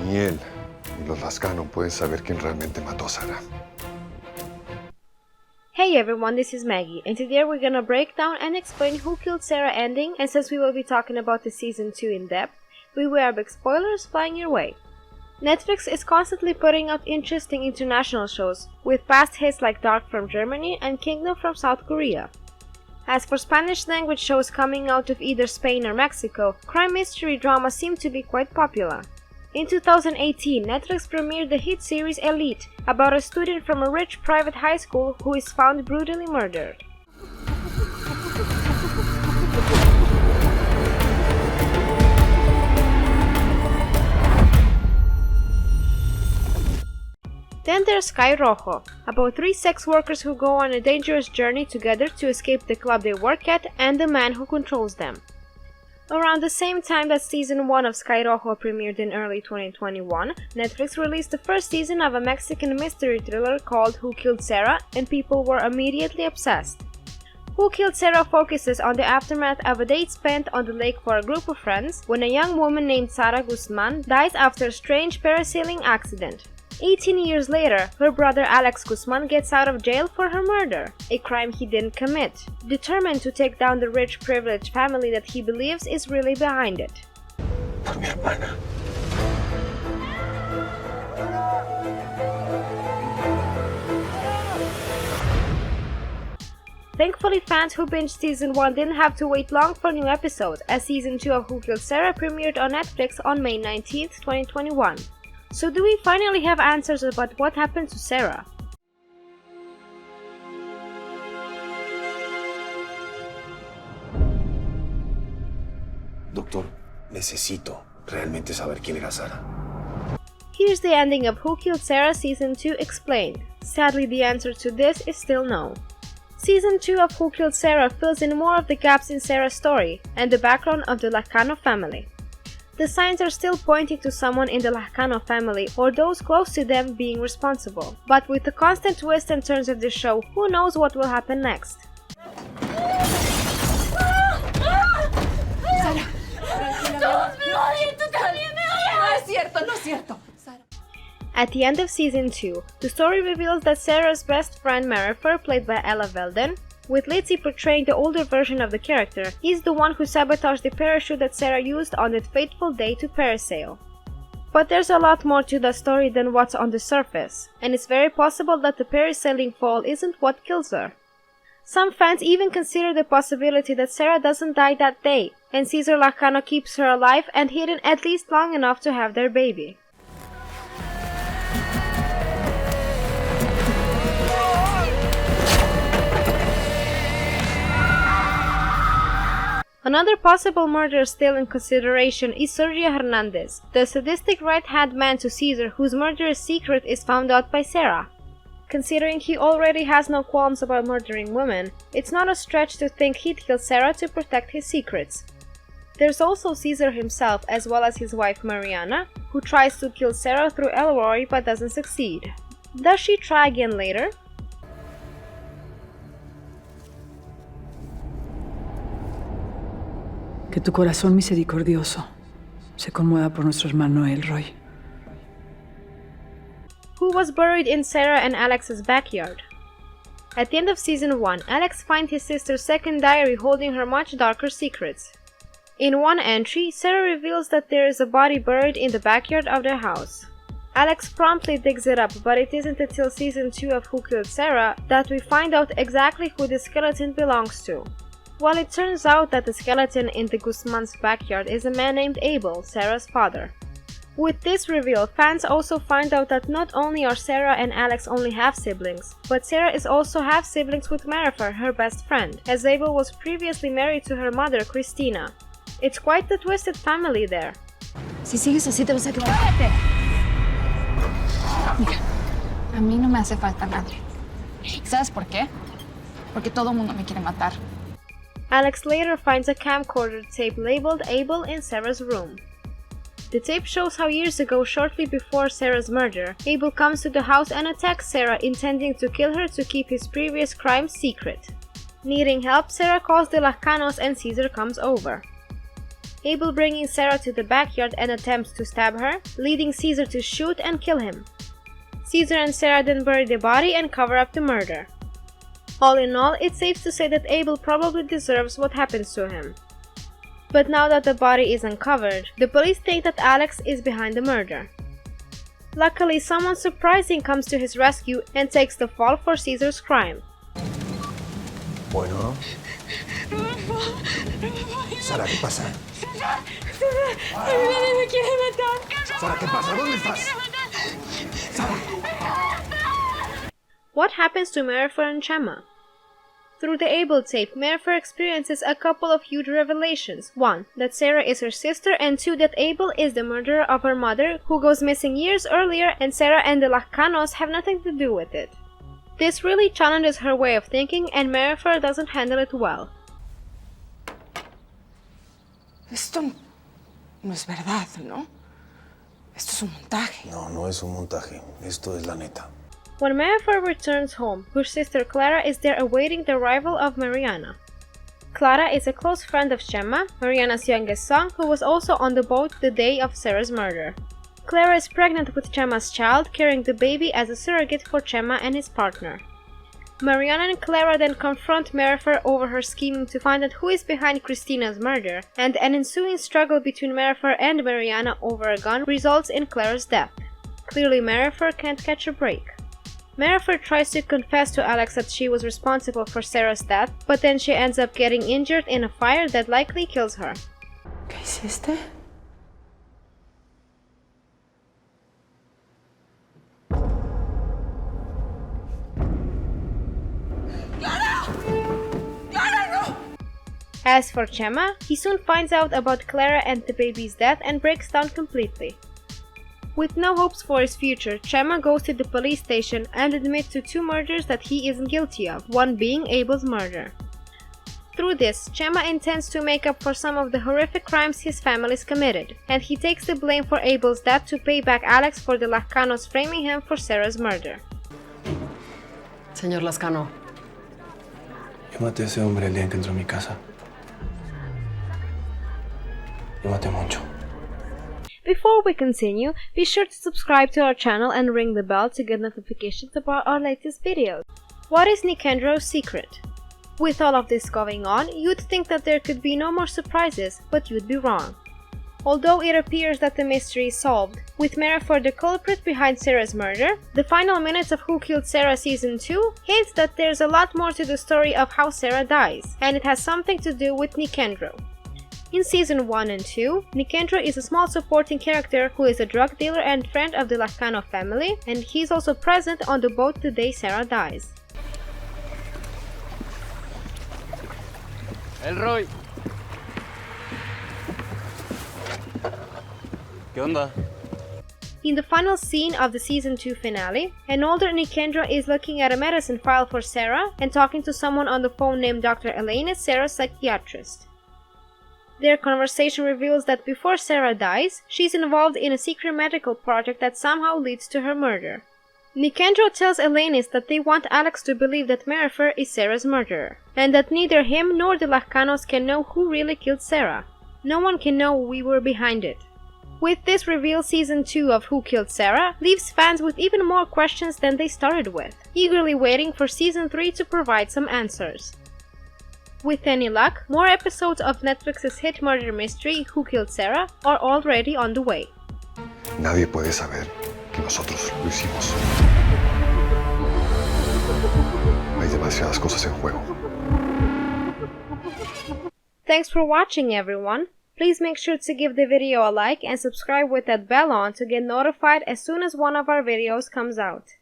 Ni él ni los Lascano pueden saber quién realmente mató a Sara. Hey everyone, this is Maggie, and today we're gonna break down and explain Who Killed Sara ending, and since we will be talking about the season 2 in depth, we will have big spoilers flying your way. Netflix is constantly putting out interesting international shows, with past hits like Dark from Germany and Kingdom from South Korea. As for Spanish language shows coming out of either Spain or Mexico, crime mystery dramas seem to be quite popular. In 2018, Netflix premiered the hit series Elite, about a student from a rich private high school who is found brutally murdered. Then there's Sky Rojo, about 3 sex workers who go on a dangerous journey together to escape the club they work at and the man who controls them. Around the same time that season 1 of Sky Rojo premiered in early 2021, Netflix released the first season of a Mexican mystery thriller called Who Killed Sara, and people were immediately obsessed. Who Killed Sara focuses on the aftermath of a date spent on the lake for a group of friends when a young woman named Sara Guzman dies after a strange parasailing accident. 18 years later, her brother Alex Guzman gets out of jail for her murder, a crime he didn't commit, determined to take down the rich, privileged family that he believes is really behind it. Por mi hermana. Thankfully, fans who binged season 1 didn't have to wait long for new episodes, as season 2 of Who Killed Sara premiered on Netflix on May 19, 2021. So do we finally have answers about what happened to Sara? Doctor, necesito realmente saber quién era Sara. Here's the ending of Who Killed Sara Season 2 explained. Sadly, the answer to this is still no. Season 2 of Who Killed Sara fills in more of the gaps in Sara's story and the background of the Lascano family. The signs are still pointing to someone in the Lascano family or those close to them being responsible. But with the constant twists and turns of the show, who knows what will happen next? At the end of season 2, the story reveals that Sara's best friend Marifer, played by Ella Velden, with Lizzie portraying the older version of the character, is the one who sabotaged the parachute that Sara used on that fateful day to parasail. But there's a lot more to the story than what's on the surface, and it's very possible that the parasailing fall isn't what kills her. Some fans even consider the possibility that Sara doesn't die that day, and Cesar Lascano keeps her alive and hidden at least long enough to have their baby. Another possible murderer still in consideration is Sergio Hernandez, the sadistic right-hand man to Caesar whose murderous secret is found out by Sara. Considering he already has no qualms about murdering women, it's not a stretch to think he'd kill Sara to protect his secrets. There's also Caesar himself, as well as his wife Mariana, who tries to kill Sara through Elroy but doesn't succeed. Does she try again later? Que tu corazón misericordioso se conmueva por nuestro hermano Elroy. Who was buried in Sara and Alex's backyard? At the end of season 1, Alex finds his sister's second diary holding her much darker secrets. In one entry, Sara reveals that there is a body buried in the backyard of their house. Alex promptly digs it up, but it isn't until season 2 of Who Killed Sara that we find out exactly who the skeleton belongs to. Well, it turns out that the skeleton in the Guzman's backyard is a man named Abel, Sara's father. With this reveal, fans also find out that not only are Sara and Alex only half-siblings, but Sara is also half-siblings with Marifer, her best friend, as Abel was previously married to her mother, Cristina. It's quite the twisted family there. Si sigues así te vas a quedar. Mira, a mí no me hace falta nadie. ¿Sabes por qué? Porque todo el mundo me quiere matar. Alex later finds a camcorder tape labeled Abel in Sara's room. The tape shows how years ago, shortly before Sara's murder, Abel comes to the house and attacks Sara, intending to kill her to keep his previous crimes secret. Needing help, Sara calls the Lascanos and Caesar comes over. Abel bringing Sara to the backyard and attempts to stab her, leading Caesar to shoot and kill him. Caesar and Sara then bury the body and cover up the murder. All in all, it's safe to say that Abel probably deserves what happens to him. But now that the body is uncovered, the police think that Alex is behind the murder. Luckily, someone surprising comes to his rescue and takes the fall for Caesar's crime. Bueno. Sara, ¿qué pasa? Me quiere matar. Sara, ¿qué pasa? ¿Dónde estás? Sara. What happens to Marifer and Chema? Through the Abel tape, Marifer experiences a couple of huge revelations. 1. That Sara is her sister, and 2. That Abel is the murderer of her mother, who goes missing years earlier, and Sara and the Lascanos have nothing to do with it. This really challenges her way of thinking, and Marifer doesn't handle it well. Esto no es verdad, ¿no? Esto es un montaje. No, no es un montaje. Esto es la neta. When Marifer returns home, her sister Clara is there awaiting the arrival of Mariana. Clara is a close friend of Chema, Mariana's youngest son, who was also on the boat the day of Sara's murder. Clara is pregnant with Chema's child, carrying the baby as a surrogate for Chema and his partner. Mariana and Clara then confront Marifer over her scheming to find out who is behind Christina's murder, and an ensuing struggle between Marifer and Mariana over a gun results in Clara's death. Clearly, Marifer can't catch a break. Marifer tries to confess to Alex that she was responsible for Sara's death, but then she ends up getting injured in a fire that likely kills her. ¿Qué hiciste? As for Chema, he soon finds out about Clara and the baby's death and breaks down completely. With no hopes for his future, Chema goes to the police station and admits to 2 murders that he isn't guilty of, one being Abel's murder. Through this, Chema intends to make up for some of the horrific crimes his family's committed, and he takes the blame for Abel's death to pay back Alex for the Lascanos framing him for Sara's murder. Señor Lascano. Yo maté a ese hombre el día en que entró a mi casa. Yo maté mucho. Before we continue, be sure to subscribe to our channel and ring the bell to get notifications about our latest videos. What is Nicandro's secret? With all of this going on, you'd think that there could be no more surprises, but you'd be wrong. Although it appears that the mystery is solved, with Marifer the culprit behind Sara's murder, the final minutes of Who Killed Sara Season 2 hints that there's a lot more to the story of how Sara dies, and it has something to do with Nicandro. In Season 1 and 2, Nicandro is a small supporting character who is a drug dealer and friend of the Lascano family, and he's also present on the boat the day Sara dies. Elroy. ¿Qué onda? In the final scene of the Season 2 finale, an older Nicandro is looking at a medicine file for Sara and talking to someone on the phone named Dr. Elaine, Sara's psychiatrist. Their conversation reveals that before Sara dies, she's involved in a secret medical project that somehow leads to her murder. Nicandro tells Elainis that they want Alex to believe that Marifer is Sara's murderer, and that neither him nor the Lascanos can know who really killed Sara. No one can know we were behind it. With this reveal, Season 2 of Who Killed Sara leaves fans with even more questions than they started with, eagerly waiting for Season 3 to provide some answers. With any luck, more episodes of Netflix's hit murder mystery Who Killed Sara are already on the way. Nadie puede saber que nosotros lo hicimos. Hay demasiadas cosas en juego. Thanks for watching, everyone. Please make sure to give the video a like and subscribe with that bell on to get notified as soon as one of our videos comes out.